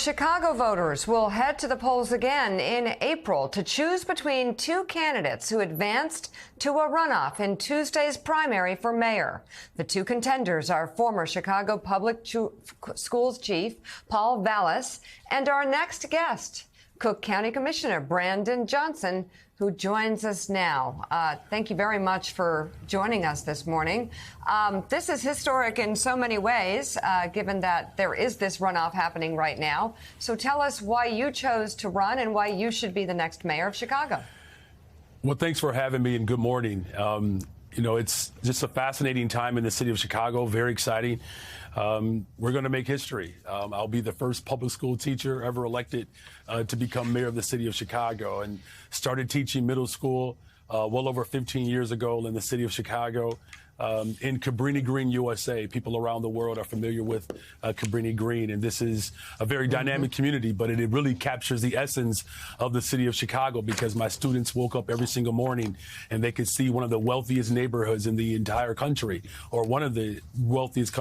Chicago voters will head to the polls again in April to choose between two candidates who advanced to a runoff in Tuesday's primary for mayor. The two contenders are former Chicago Public Schools Chief Paul Vallas and our next guest, Cook County Commissioner Brandon Johnson, who joins us now. Thank you very much for joining us this morning. This is historic in so many ways, given that there is this runoff happening right now. So tell us why you chose to run and why you should be the next mayor of Chicago. Well, thanks for having me and good morning. You know, it's just a fascinating time in the city of Chicago, very exciting. We're going to make history. I'll be the first public school teacher ever elected to become mayor of the city of Chicago, and started teaching middle school well over 15 years ago in the city of Chicago. In Cabrini Green, USA. People around the world are familiar with Cabrini Green, and this is a very dynamic community, but it really captures the essence of the city of Chicago, because my students woke up every single morning and they could see one of the wealthiest neighborhoods in the entire country, or one of the wealthiest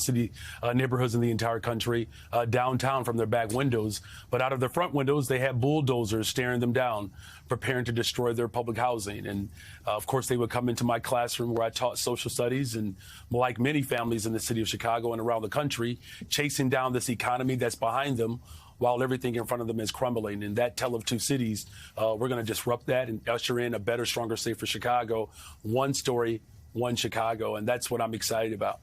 city neighborhoods in the entire country, downtown from their back windows. But out of their front windows, they had bulldozers staring them down, preparing to destroy their public housing. And of course, they would come into my classroom where I taught social studies, and like many families in the city of Chicago and around the country, chasing down this economy that's behind them while everything in front of them is crumbling. And that tale of two cities, we're going to disrupt that and usher in a better, stronger, safer Chicago. One story, one Chicago. And that's what I'm excited about.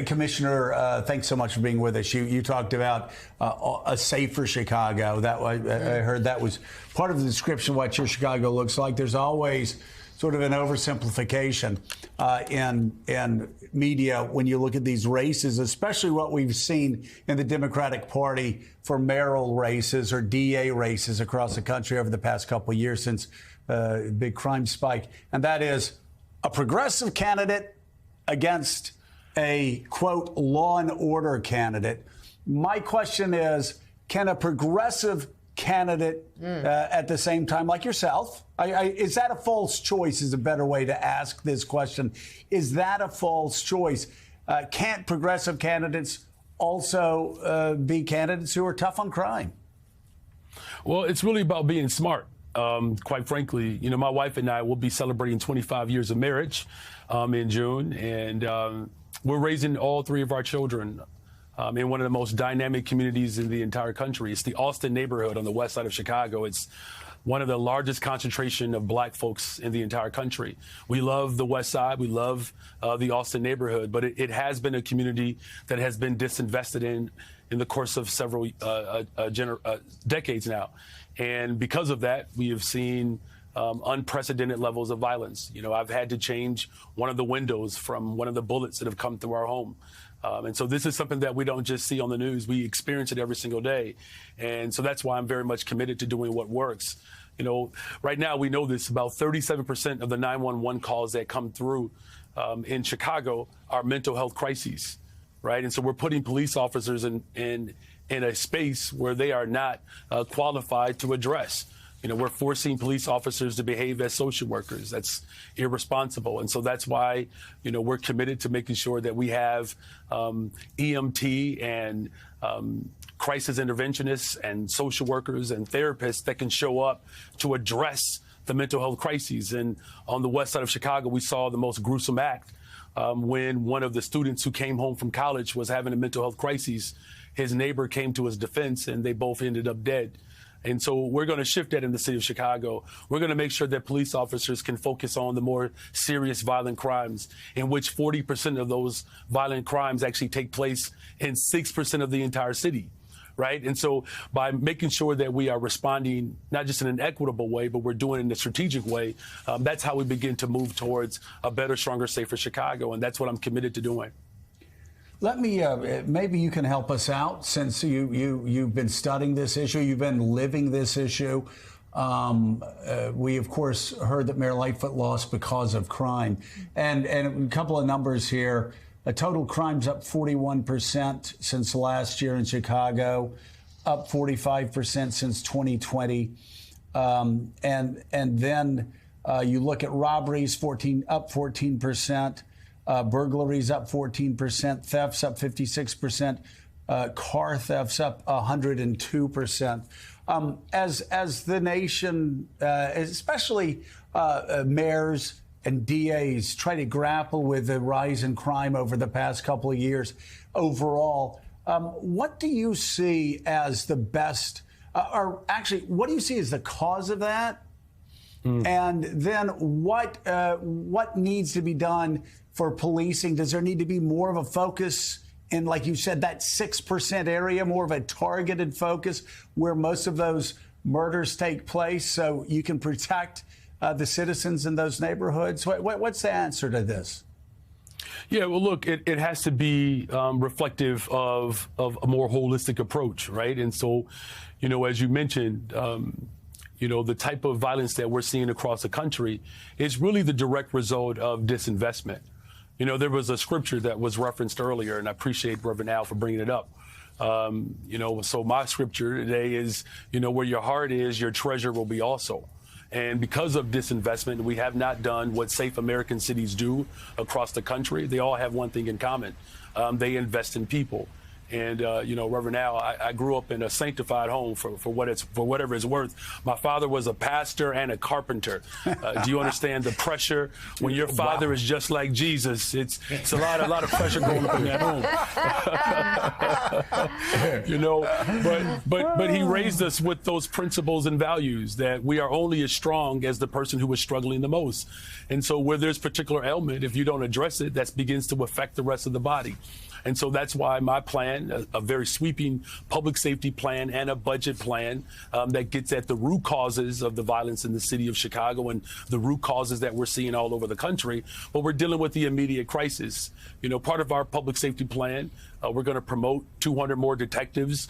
Commissioner, thanks so much for being with us. You talked about a safer Chicago. I heard that was part of the description of what your Chicago looks like. There's always sort of an oversimplification in media when you look at these races, especially what we've seen in the Democratic Party for mayoral races or DA races across the country over the past couple of years since big crime spike. And that is a progressive candidate against a, quote, law and order candidate. My question is, can a progressive candidate at the same time, like yourself, is that a false choice is a better way to ask this question. Is that a false choice? Can't progressive candidates also be candidates who are tough on crime? Well, it's really about being smart. Quite frankly, you know, my wife and I will be celebrating 25 years of marriage in June, and we're raising all three of our children in one of the most dynamic communities in the entire country. It's the Austin neighborhood on the west side of Chicago. It's one of the largest concentration of black folks in the entire country. We love the west side. We love the Austin neighborhood, but it has been a community that has been disinvested in the course of several decades now. And because of that, we have seen unprecedented levels of violence. You know, I've had to change one of the windows from one of the bullets that have come through our home. And so this is something that we don't just see on the news. We experience it every single day. And so that's why I'm very much committed to doing what works. You know, right now we know this, about 37% of the 911 calls that come through in Chicago are mental health crises, right? And so we're putting police officers in a space where they are not qualified to address. You know, we're forcing police officers to behave as social workers. That's irresponsible. And so that's why, you know, we're committed to making sure that we have EMT and crisis interventionists and social workers and therapists that can show up to address the mental health crises. And on the west side of Chicago, we saw the most gruesome act when one of the students who came home from college was having a mental health crisis. His neighbor came to his defense, and they both ended up dead. And so we're going to shift that in the city of Chicago. We're going to make sure that police officers can focus on the more serious violent crimes, in which 40% of those violent crimes actually take place in 6% of the entire city, right? And so by making sure that we are responding not just in an equitable way, but we're doing it in a strategic way, that's how we begin to move towards a better, stronger, safer Chicago. And that's what I'm committed to doing. Let me, maybe you can help us out, since you've been studying this issue, you've been living this issue. We, of course, heard that Mayor Lightfoot lost because of crime. And a couple of numbers here. Total crime's up 41% since last year in Chicago, up 45% since 2020. And then you look at robberies, up 14%. Burglaries up 14%, thefts up 56%, car thefts up 102%. As the nation, especially mayors and DAs, try to grapple with the rise in crime over the past couple of years overall, what do you see as the best, or actually, what do you see as the cause of that? And then what needs to be done for policing? Does there need to be more of a focus in, like you said, that 6% area, more of a targeted focus where most of those murders take place so you can protect the citizens in those neighborhoods? What's the answer to this? Yeah, well, look, it has to be reflective of a more holistic approach, right? And so, as you mentioned, the type of violence that we're seeing across the country is really the direct result of disinvestment. There was a scripture that was referenced earlier, and I appreciate Reverend Al for bringing it up. So my scripture today is, where your heart is, your treasure will be also. And because of disinvestment, we have not done what safe American cities do across the country. They all have one thing in common. They invest in people. And, Reverend Al, I grew up in a sanctified home for whatever it's worth. My father was a pastor and a carpenter. Do you understand the pressure when your father is just like Jesus? It's a lot of pressure going on in that home. But he raised us with those principles and values that we are only as strong as the person who is struggling the most. And so where there's particular ailment, if you don't address it, that begins to affect the rest of the body. And so that's why my plan, a very sweeping public safety plan and a budget plan that gets at the root causes of the violence in the city of Chicago and the root causes that we're seeing all over the country. But we're dealing with the immediate crisis. Part of our public safety plan, we're going to promote 200 more detectives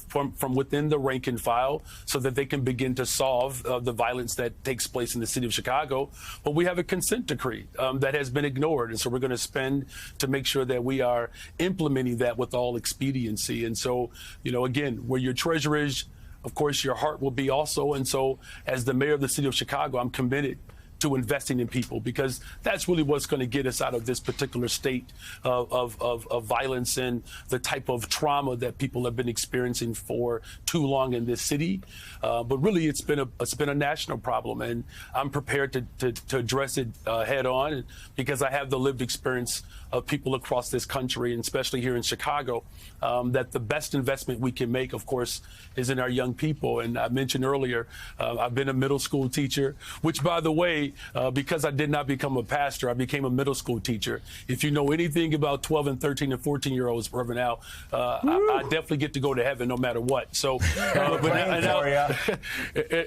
from within the rank and file so that they can begin to solve the violence that takes place in the city of Chicago. But we have a consent decree that has been ignored. And so we're going to spend to make sure that we are implementing that with all expediency. And so, again, where your treasure is, of course, your heart will be also. And so as the mayor of the city of Chicago, I'm committed to investing in people, because that's really what's going to get us out of this particular state of violence and the type of trauma that people have been experiencing for too long in this city. But really, it's been a national problem, and I'm prepared to address it head on, because I have the lived experience of people across this country, and especially here in Chicago, that the best investment we can make, of course, is in our young people. And I mentioned earlier, I've been a middle school teacher, which, by the way, because I did not become a pastor, I became a middle school teacher. If you know anything about 12 and 13 and 14-year-olds, Reverend Al, I definitely get to go to heaven no matter what. So,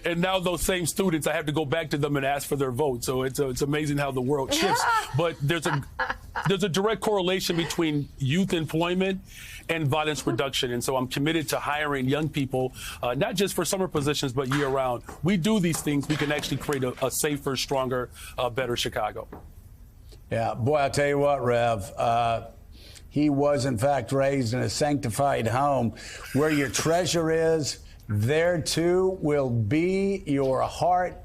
and now those same students, I have to go back to them and ask for their vote. So it's amazing how the world shifts. But there's a direct correlation between youth employment and violence reduction. And so I'm committed to hiring young people, not just for summer positions, but year round. We do these things, we can actually create a safer, stronger, better Chicago. Yeah, boy, I'll tell you what, Rev, he was in fact raised in a sanctified home. Where your treasure is, there too will be your heart.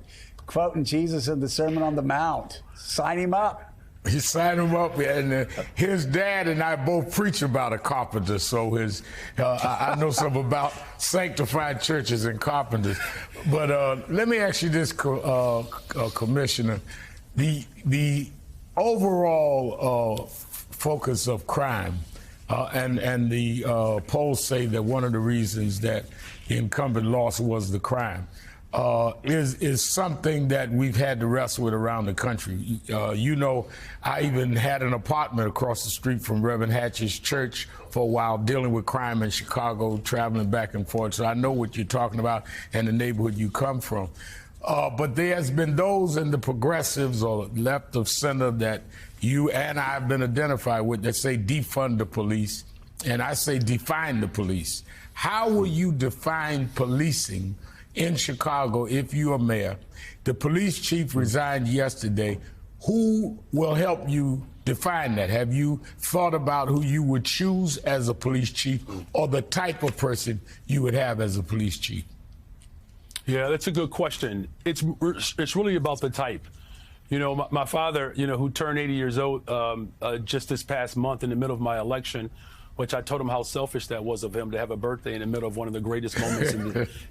Quoting Jesus in the Sermon on the Mount. Sign him up. He signed him up, and his dad and I both preach about a carpenter, so I know something about sanctified churches and carpenters. But let me ask you this, Commissioner. The overall focus of crime, and the polls say that one of the reasons that the incumbent lost was the crime. Is something that we've had to wrestle with around the country. I even had an apartment across the street from Reverend Hatch's church for a while, dealing with crime in Chicago, traveling back and forth. So I know what you're talking about and the neighborhood you come from. But there's been those in the progressives or left of center that you and I have been identified with that say defund the police, and I say define the police. How will you define policing in Chicago if you're mayor? The police chief resigned yesterday. Who will help you define that? Have you thought about who you would choose as a police chief, or the type of person you would have as a police chief? Yeah, that's a good question. It's really about the type. My father, who turned 80 years old just this past month in the middle of my election, which I told him how selfish that was of him to have a birthday in the middle of one of the greatest moments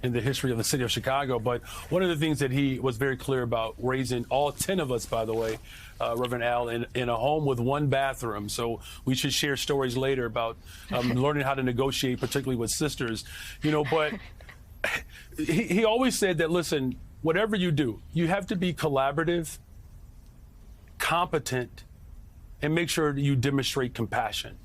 in the history of the city of Chicago. But one of the things that he was very clear about, raising all 10 of us, by the way, Reverend Al, in a home with one bathroom. So we should share stories later about learning how to negotiate, particularly with sisters, but he always said that, listen, whatever you do, you have to be collaborative, competent, and make sure you demonstrate compassion.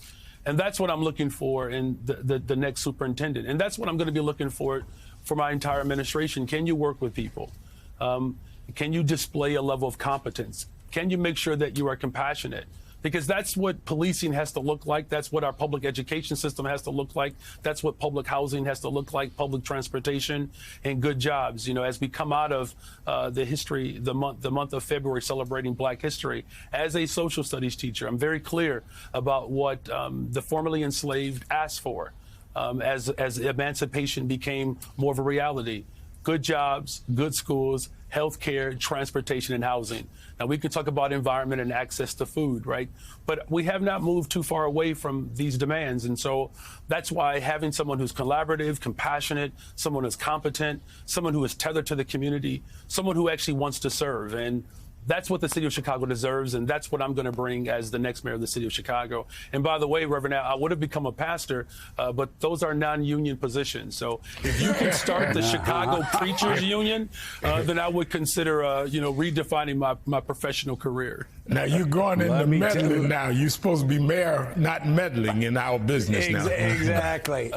And that's what I'm looking for in the next superintendent. And that's what I'm going to be looking for my entire administration. Can you work with people? Can you display a level of competence? Can you make sure that you are compassionate? Because that's what policing has to look like. That's what our public education system has to look like. That's what public housing has to look like, public transportation, and good jobs. As we come out of the month of February celebrating Black history, as a social studies teacher, I'm very clear about what the formerly enslaved asked for as emancipation became more of a reality. Good jobs, good schools, health care, transportation, and housing. Now, we can talk about environment and access to food, right? But we have not moved too far away from these demands. And so that's why having someone who's collaborative, compassionate, someone who's competent, someone who is tethered to the community, someone who actually wants to serve. And that's what the city of Chicago deserves, and that's what I'm going to bring as the next mayor of the city of Chicago. And by the way, Reverend Al, I would have become a pastor, but those are non-union positions. So if you can start the Chicago Preachers Union, then I would consider, redefining my professional career. Now you're going into meddling now. You're supposed to be mayor, not meddling in our business now. Exactly.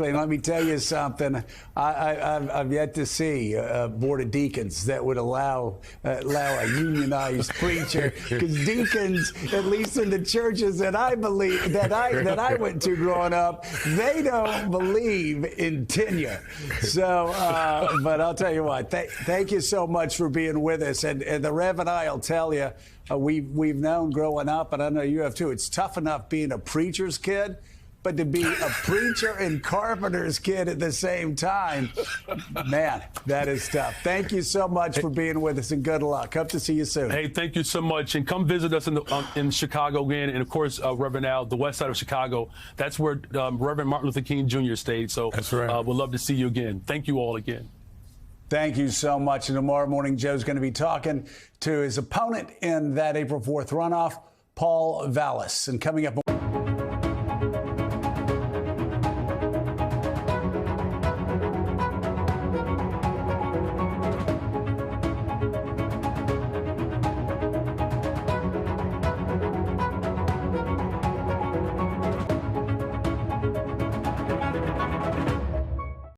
And let me tell you something. I've yet to see a board of deacons that would allow a unionized preacher, because deacons, at least in the churches that I went to growing up, they don't believe in tenure. So, but I'll tell you what. Thank you so much for being with us. And the Rev and I'll tell you. We've known growing up, and I know you have too, it's tough enough being a preacher's kid, but to be a preacher and carpenter's kid at the same time, man, that is tough. Thank you so much for being with us, and good luck. Hope to see you soon. Hey, thank you so much. And come visit us in Chicago again. And, of course, Reverend Al, the west side of Chicago, that's where Reverend Martin Luther King Jr. stayed. So that's right. We'd love to see you again. Thank you all again. Thank you so much. And tomorrow morning, Joe's going to be talking to his opponent in that April 4th runoff, Paul Vallas. And coming up